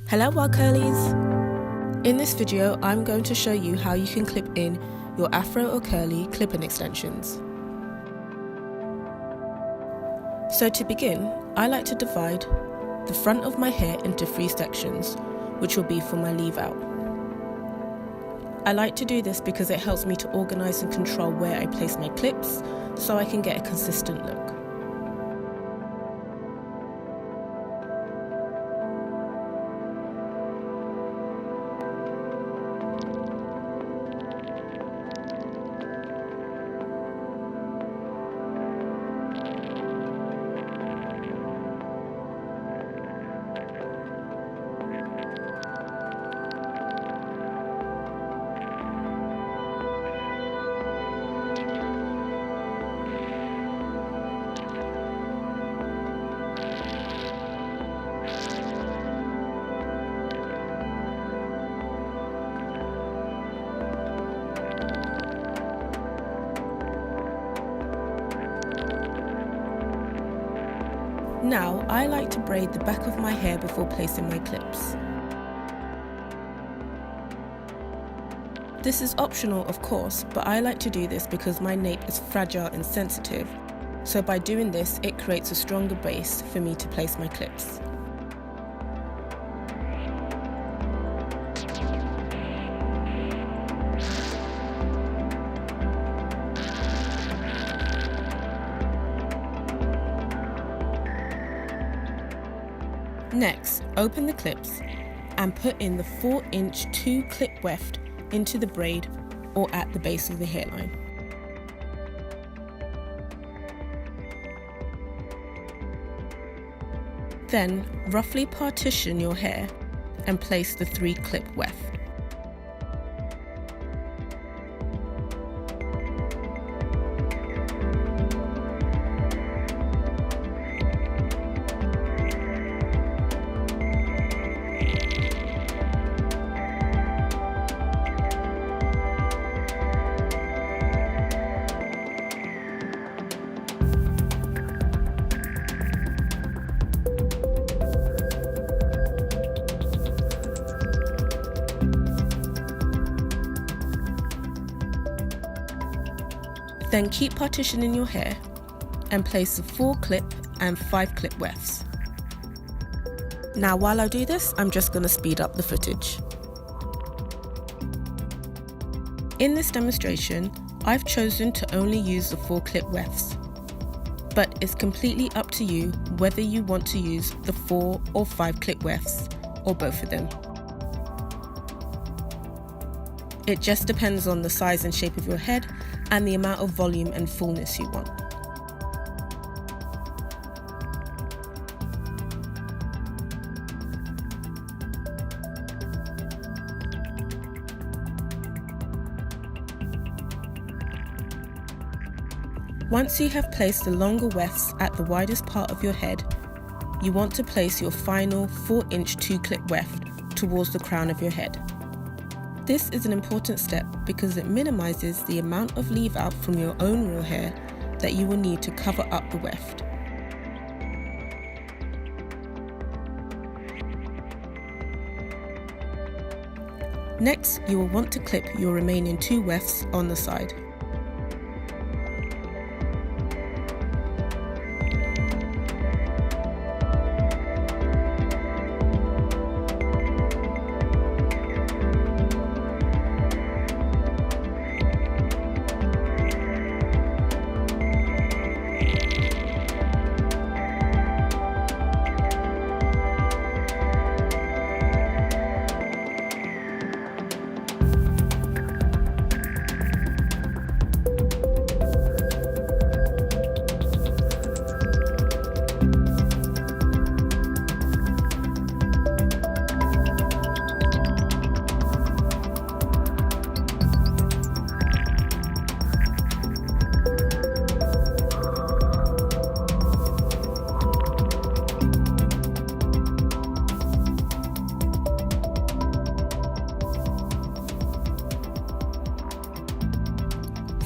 Hello Wild Curlies! In this video I'm going to show you how you can clip in your afro or curly clip-in extensions. So to begin, I like to divide the front of my hair into 3 sections, which will be for my leave out. I like to do this because it helps me to organise and control where I place my clips so I can get a consistent look. Now, I like to braid the back of my hair before placing my clips. This is optional, of course, but I like to do this because my nape is fragile and sensitive, so by doing this, it creates a stronger base for me to place my clips. Next, open the clips and put in the 4-inch 2-clip weft into the braid or at the base of the hairline. Then, roughly partition your hair and place the 3-clip weft. Then keep partitioning your hair and place the 4-clip and 5-clip wefts. Now while I do this, I'm just going to speed up the footage. In this demonstration, I've chosen to only use the 4-clip wefts, but it's completely up to you whether you want to use the 4 or 5-clip wefts or both of them. It just depends on the size and shape of your head and the amount of volume and fullness you want. Once you have placed the longer wefts at the widest part of your head, you want to place your final 4-inch 2-clip weft towards the crown of your head. This is an important step because it minimises the amount of leave out from your own real hair that you will need to cover up the weft. Next, you will want to clip your remaining 2 wefts on the side.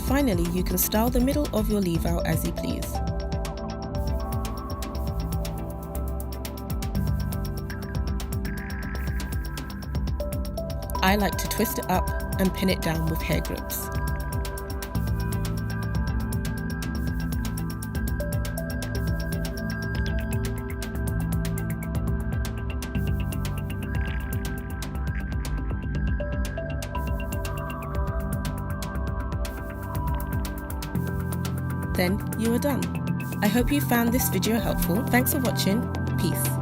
Finally, you can style the middle of your leave out as you please. I like to twist it up and pin it down with hair grips. Then you are done. I hope you found this video helpful. Thanks for watching. Peace.